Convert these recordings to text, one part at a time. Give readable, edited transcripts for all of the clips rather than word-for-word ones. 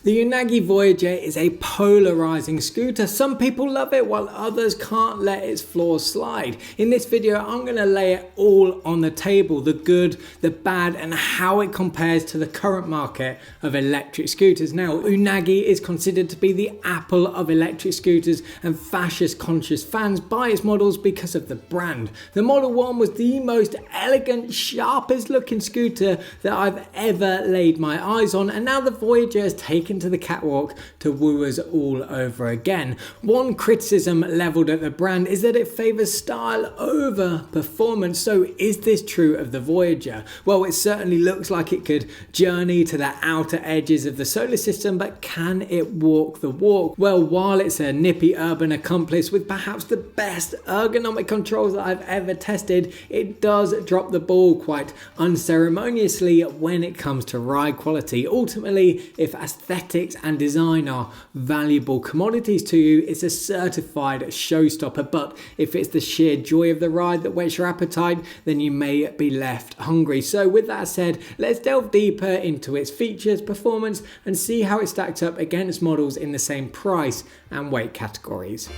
The Unagi Voyager is a polarizing scooter. Some people love it while others can't let its flaws slide. In this video, I'm going to lay it all on the table, the good, the bad, and how it compares to the current market of electric scooters. Now, Unagi is considered to be the Apple of electric scooters, and fascist conscious fans buy its models because of the brand. The Model 1 was the most elegant, sharpest looking scooter that I've ever laid my eyes on, and now the Voyager has taken to the catwalk to woo us all over again. One criticism leveled at the brand is that it favors style over performance. So is this true of the Voyager? Well, it certainly looks like it could journey to the outer edges of the solar system, but can it walk the walk? Well, while it's a nippy urban accomplice with perhaps the best ergonomic controls that I've ever tested, it does drop the ball quite unceremoniously when it comes to ride quality. Ultimately, if aesthetics and design are valuable commodities to you, it's a certified showstopper. But if it's the sheer joy of the ride that whets your appetite, then you may be left hungry. So with that said, let's delve deeper into its features, performance, and see how it stacks up against models in the same price and weight categories.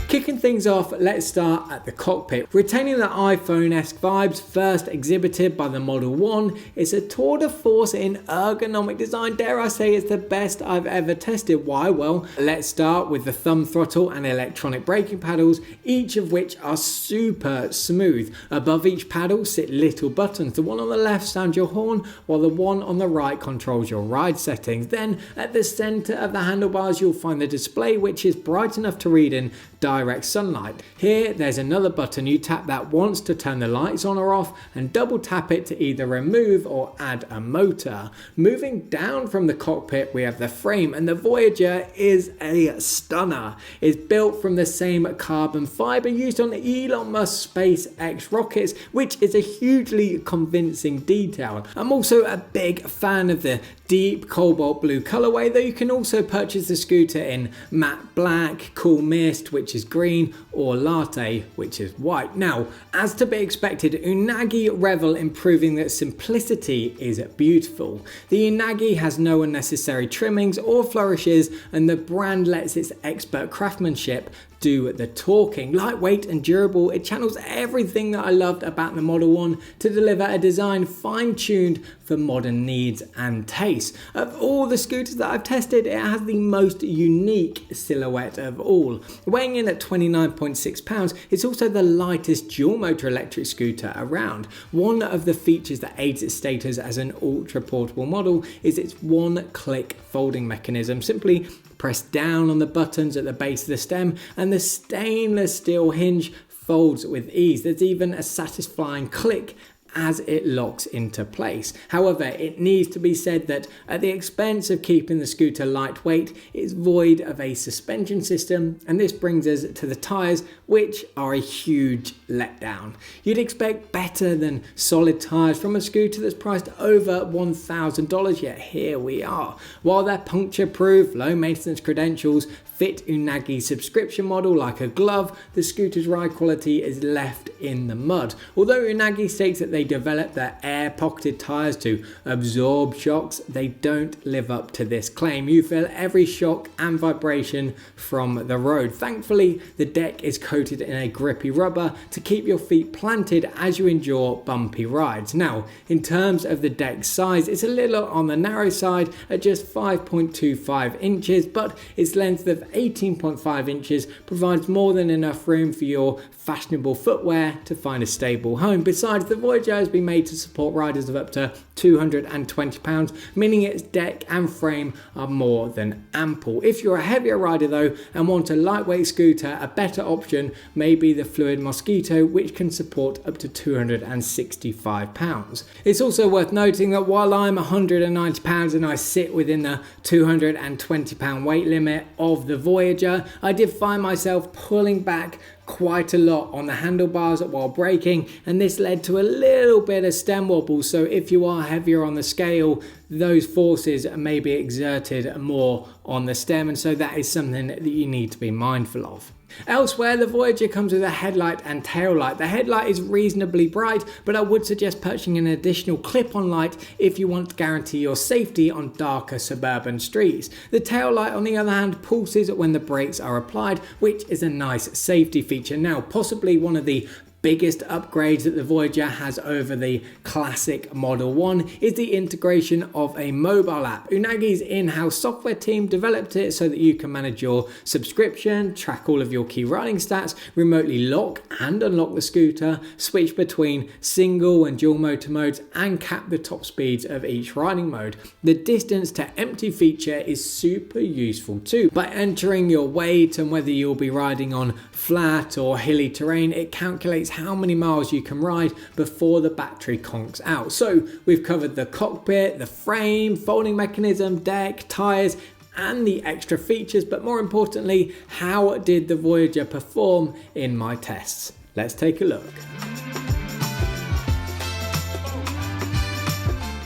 Kicking things off, let's start at the cockpit. Retaining the iPhone-esque vibes first exhibited by the Model 1, it's a tour de force in ergonomic design. Dare I say it's the best I've ever tested. Why? Well, let's start with the thumb throttle and electronic braking paddles, each of which are super smooth. Above each paddle sit little buttons. The one on the left sounds your horn, while the one on the right controls your ride settings. Then at the center of the handlebars, you'll find the display, which is bright enough to read in direct sunlight. Here there's another button. You tap that once to turn the lights on or off, and double tap it to either remove or add a motor. Moving down from the cockpit, we have the frame, and the Voyager is a stunner. It's built from the same carbon fiber used on Elon Musk's SpaceX rockets, which is a hugely convincing detail. I'm also a big fan of the deep cobalt blue colorway, though you can also purchase the scooter in matte black, cool mist, which is green, or latte, which is white. Now, as to be expected, Unagi revel in proving that simplicity is beautiful. The Unagi has no unnecessary trimmings or flourishes, and the brand lets its expert craftsmanship do the talking. Lightweight and durable, it channels everything that I loved about the Model 1 to deliver a design fine-tuned for modern needs and tastes. Of all the scooters that I've tested, it has the most unique silhouette of all. Weighing in at 29.6 pounds, it's also the lightest dual-motor electric scooter around. One of the features that aids its status as an ultra-portable model is its one-click folding mechanism. Simply press down on the buttons at the base of the stem, and the stainless steel hinge folds with ease. There's even a satisfying click as it locks into place. However, it needs to be said that at the expense of keeping the scooter lightweight, it's void of a suspension system, and this brings us to the tyres, which are a huge letdown. You'd expect better than solid tyres from a scooter that's priced over $1,000, yet here we are. While they're puncture-proof, low-maintenance credentials fit Unagi's subscription model like a glove, the scooter's ride quality is left in the mud. Although Unagi states that they developed their air-pocketed tyres to absorb shocks, they don't live up to this claim. You feel every shock and vibration from the road. Thankfully, the deck is coated in a grippy rubber to keep your feet planted as you endure bumpy rides. Now, in terms of the deck size, it's a little on the narrow side at just 5.25 inches, but its length of 18.5 inches provides more than enough room for your fashionable footwear to find a stable home. Besides, the Voyager has been made to support riders of up to 220 pounds, meaning its deck and frame are more than ample. If you're a heavier rider though and want a lightweight scooter, a better option may be the fluid Mosquito, which can support up to 265 pounds. It's also worth noting that while I'm 190 pounds and I sit within the 220 pound weight limit of the Voyager, I did find myself pulling back quite a lot on the handlebars while braking, and this led to a little bit of stem wobble. So if you are heavier on the scale, those forces may be exerted more on the stem, and so that is something that you need to be mindful of. Elsewhere, the Voyager comes with a headlight and tail light. The headlight is reasonably bright, but I would suggest purchasing an additional clip-on light if you want to guarantee your safety on darker suburban streets. The tail light, on the other hand, pulses when the brakes are applied, which is a nice safety feature. Now, possibly one of the biggest upgrades that the Voyager has over the classic Model 1 is the integration of a mobile app. Unagi's in-house software team developed it so that you can manage your subscription, track all of your key riding stats, remotely lock and unlock the scooter, switch between single and dual motor modes, and cap the top speeds of each riding mode. The distance to empty feature is super useful too. By entering your weight and whether you'll be riding on flat or hilly terrain, it calculates how many miles you can ride before the battery conks out. So we've covered the cockpit, the frame, folding mechanism, deck, tyres, and the extra features, but more importantly, how did the Voyager perform in my tests? Let's take a look.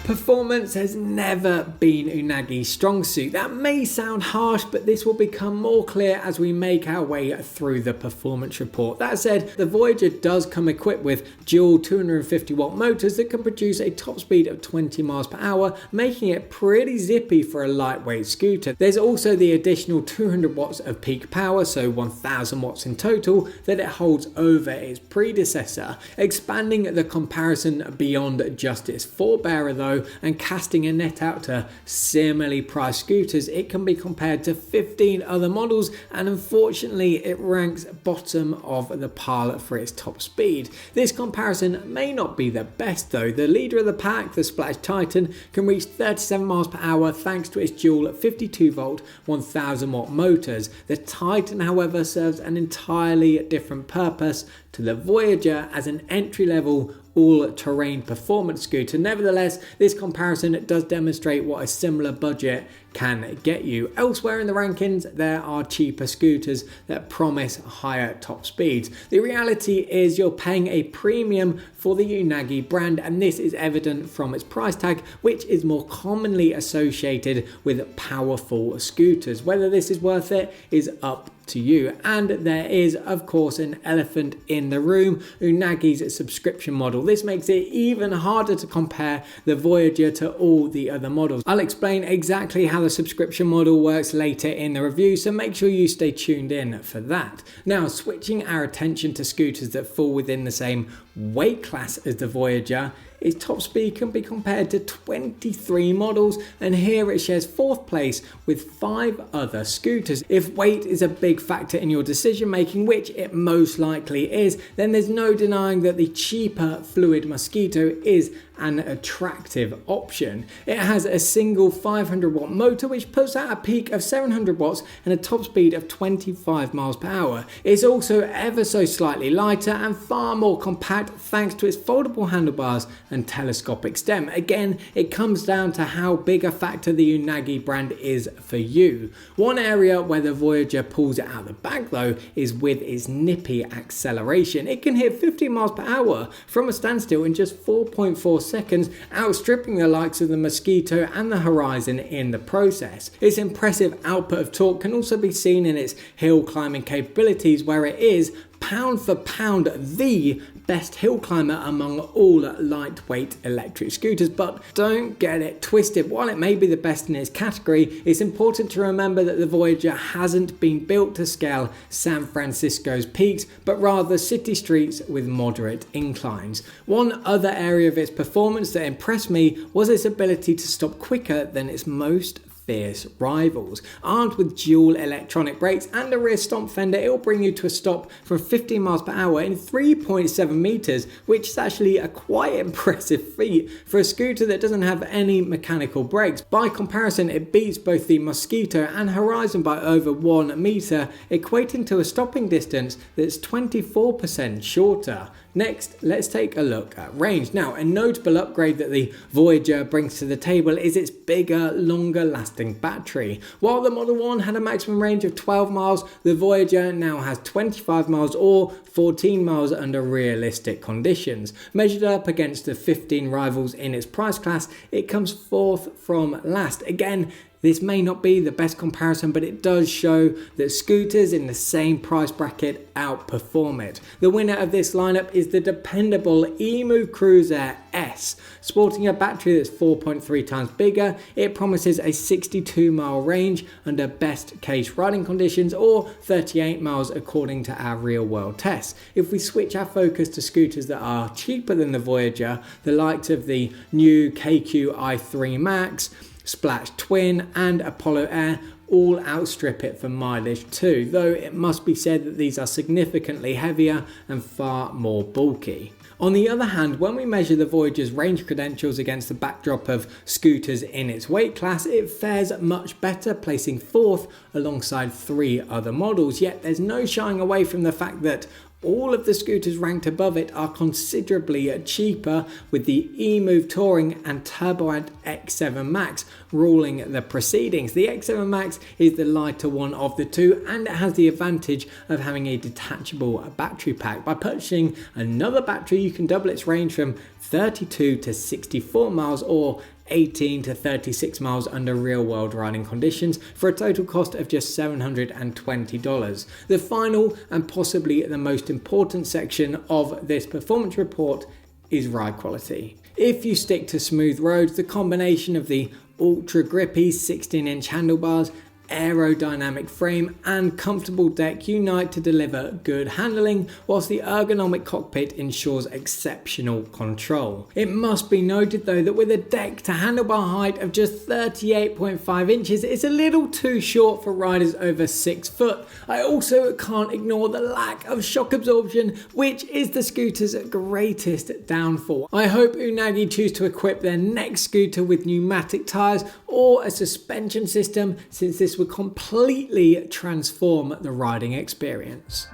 Performance has never been Unagi's strong suit. That may sound harsh, but this will become more clear as we make our way through the performance report. That said, the Voyager does come equipped with dual 250 watt motors that can produce a top speed of 20 miles per hour, making it pretty zippy for a lightweight scooter. There's also the additional 200 watts of peak power, so 1000 watts in total, that it holds over its predecessor. Expanding the comparison beyond just its forebearer though, and casting a net out to similarly priced scooters, it can be compared to 15 other models, and unfortunately it ranks bottom of the pile for its top speed. This comparison may not be the best though. The leader of the pack, the Splash Titan, can reach 37 miles per hour thanks to its dual 52 volt 1000 watt motors. The Titan however serves an entirely different purpose to the Voyager as an entry-level all-terrain performance scooter. Nevertheless, this comparison does demonstrate what a similar budget can get you. Elsewhere in the rankings, there are cheaper scooters that promise higher top speeds. The reality is you're paying a premium for the Unagi brand, and this is evident from its price tag, which is more commonly associated with powerful scooters. Whether this is worth it is up to you. And there is, of course, an elephant in the room: Unagi's subscription model. This makes it even harder to compare the Voyager to all the other models. I'll explain exactly how the subscription model works later in the review, so make sure you stay tuned in for that. Now, switching our attention to scooters that fall within the same weight class as the Voyager, its top speed can be compared to 23 models, and here it shares 4th place with 5 other scooters. If weight is a big factor in your decision making, which it most likely is, then there's no denying that the cheaper fluid Mosquito is an attractive option. It has a single 500 watt motor which puts out a peak of 700 watts and a top speed of 25 miles per hour. It's also ever so slightly lighter and far more compact thanks to its foldable handlebars and telescopic stem. Again, it comes down to how big a factor the Unagi brand is for you. One area where the Voyager pulls it out of the bag though is with its nippy acceleration. It can hit 50 miles per hour from a standstill in just 4.4 seconds, outstripping the likes of the Mosquito and the Horizon in the process. Its impressive output of torque can also be seen in its hill climbing capabilities, where it is pound for pound the best hill climber among all lightweight electric scooters. But don't get it twisted, while it may be the best in its category, it's important to remember that the Voyager hasn't been built to scale San Francisco's peaks, but rather city streets with moderate inclines. One other area of its performance that impressed me was its ability to stop quicker than its most fierce rivals. Armed with dual electronic brakes and a rear stomp fender, it will bring you to a stop from 15 miles per hour in 3.7 meters, which is actually a quite impressive feat for a scooter that doesn't have any mechanical brakes. By comparison, it beats both the Mosquito and Horizon by over 1 meter, equating to a stopping distance that's 24% shorter. Next, let's take a look at range. Now, a notable upgrade that the Voyager brings to the table is its bigger, longer lasting battery. While the Model 1 had a maximum range of 12 miles, the Voyager now has 25 miles or 14 miles under realistic conditions. Measured up against the 15 rivals in its price class, it comes 4th from last. Again, This may not be the best comparison, but it does show that scooters in the same price bracket outperform it. The winner of this lineup is the dependable eMove Cruiser S. Sporting a battery that's 4.3 times bigger, it promises a 62-mile range under best case riding conditions, or 38 miles according to our real-world tests. If we switch our focus to scooters that are cheaper than the Voyager, the likes of the new KQ i3 Max, Splash Twin and Apollo Air all outstrip it for mileage too, though it must be said that these are significantly heavier and far more bulky. On the other hand, when we measure the Voyager's range credentials against the backdrop of scooters in its weight class, it fares much better, placing 4th alongside 3 other models, yet there's no shying away from the fact that all of the scooters ranked above it are considerably cheaper, with the eMove Touring and Turboant X7 Max ruling the proceedings. The X7 Max is the lighter one of the two, and it has the advantage of having a detachable battery pack. By purchasing another battery, you can double its range from 32 to 64 miles or 18 to 36 miles under real-world riding conditions for a total cost of just $720. The final and possibly the most important section of this performance report is ride quality. If you stick to smooth roads, the combination of the ultra grippy 16-inch handlebars, aerodynamic frame and comfortable deck unite to deliver good handling, whilst the ergonomic cockpit ensures exceptional control. It must be noted though that with a deck to handlebar height of just 38.5 inches, it's a little too short for riders over 6 foot. I also can't ignore the lack of shock absorption, which is the scooter's greatest downfall. I hope Unagi choose to equip their next scooter with pneumatic tyres or a suspension system, since this would completely transform the riding experience.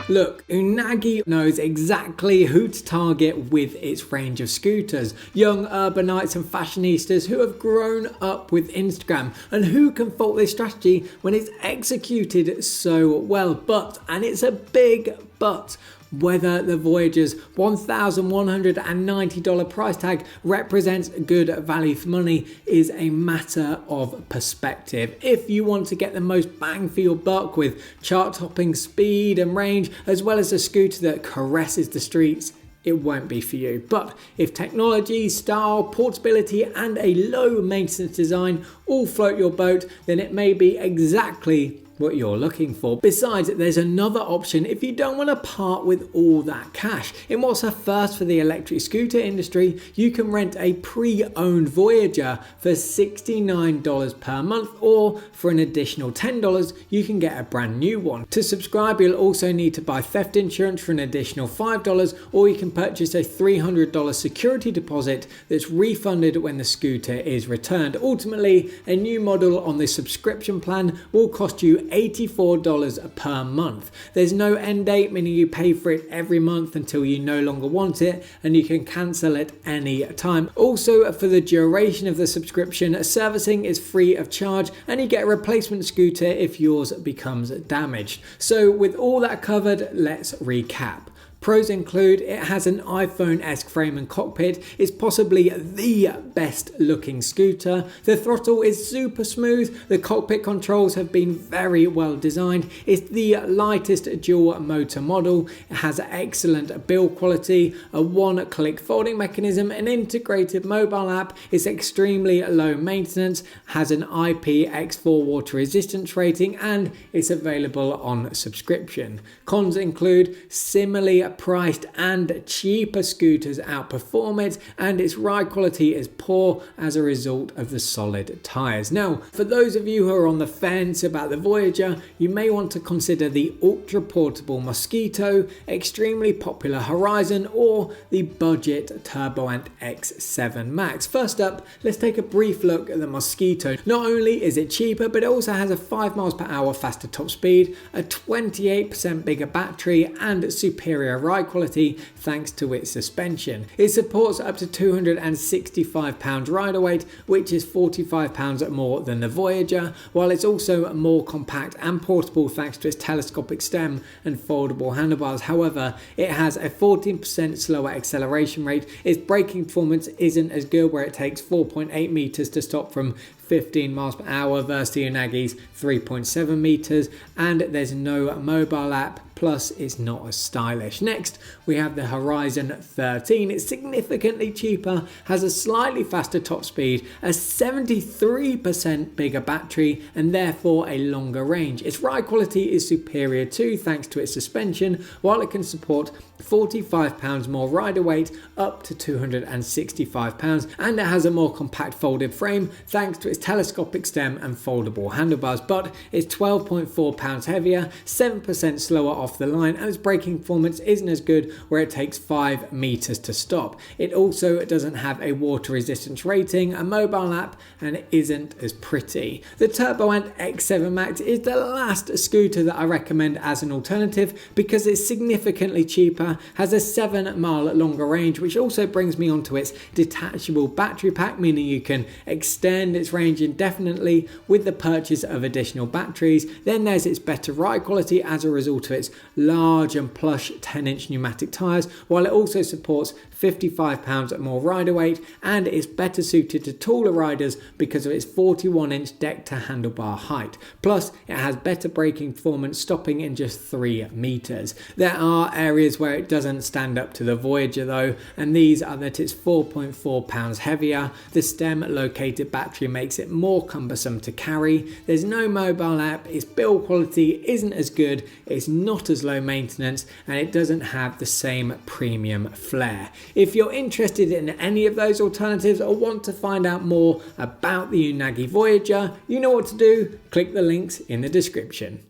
Look, Unagi knows exactly who to target with its range of scooters. Young urbanites and fashionistas who have grown up with Instagram, and who can fault this strategy when it's executed so well. But, and it's a big but, whether the Voyager's $1,190 price tag represents good value for money is a matter of perspective. If you want to get the most bang for your buck with chart-topping speed and range, as well as a scooter that caresses the streets, it won't be for you. But if technology, style, portability and a low maintenance design all float your boat, then it may be exactly what you're looking for. Besides, there's another option if you don't want to part with all that cash. In what's a first for the electric scooter industry, you can rent a pre-owned Voyager for $69 per month, or for an additional $10 you can get a brand new one. To subscribe, you'll also need to buy theft insurance for an additional $5, or you can purchase a $300 security deposit that's refunded when the scooter is returned. Ultimately, a new model on this subscription plan will cost you $84 per month. There's no end date, meaning you pay for it every month until you no longer want it, and you can cancel at any time. Also, for the duration of the subscription, servicing is free of charge, and you get a replacement scooter if yours becomes damaged. So with all that covered, let's recap. Pros include it has an iPhone-esque frame and cockpit, it's possibly the best looking scooter, the throttle is super smooth, the cockpit controls have been very well designed, it's the lightest dual motor model, it has excellent build quality, a one-click folding mechanism, an integrated mobile app, it's extremely low maintenance, has an IPX4 water resistance rating, and it's available on subscription. Cons include similarly priced and cheaper scooters outperform it, and its ride quality is poor as a result of the solid tyres. Now, for those of you who are on the fence about the Voyager, you may want to consider the ultra portable Mosquito, extremely popular Horizon, or the budget Turboant X7 Max. First up, let's take a brief look at the Mosquito. Not only is it cheaper, but it also has a 5 miles per hour faster top speed, a 28% bigger battery, and superior superior ride quality thanks to its suspension. It supports up to 265 pounds rider weight, which is 45 pounds more than the Voyager, while it's also more compact and portable thanks to its telescopic stem and foldable handlebars. However, it has a 14% slower acceleration rate. Its braking performance isn't as good, where it takes 4.8 meters to stop from 15 miles per hour versus the Unagi's 3.7 meters, and there's no mobile app, plus it's not as stylish. Next, we have the Horizon 13. It's significantly cheaper, has a slightly faster top speed, a 73% bigger battery, and therefore a longer range. Its ride quality is superior too, thanks to its suspension, while it can support 45 pounds more rider weight up to 265 pounds, and it has a more compact folded frame thanks to its telescopic stem and foldable handlebars, but it's 12.4 pounds heavier, 7% slower off the line, and its braking performance isn't as good, where it takes 5 meters to stop. It also doesn't have a water resistance rating, a mobile app, and it isn't as pretty. The Turboant X7 Max is the last scooter that I recommend as an alternative because it's significantly cheaper, has a 7-mile longer range, which also brings me on to its detachable battery pack, meaning you can extend its range indefinitely with the purchase of additional batteries. Then there's its better ride quality as a result of its large and plush 10-inch pneumatic tyres, while it also supports 55 pounds more rider weight, and is better suited to taller riders because of its 41-inch deck to handlebar height. Plus, it has better braking performance, stopping in just 3 meters. There are areas where it doesn't stand up to the Voyager though, and these are that it's 4.4 pounds heavier, the stem located battery makes it more cumbersome to carry, there's no mobile app, its build quality isn't as good, it's not as low maintenance, and it doesn't have the same premium flair. If you're interested in any of those alternatives or want to find out more about the Unagi Voyager, you know what to do, click the links in the description.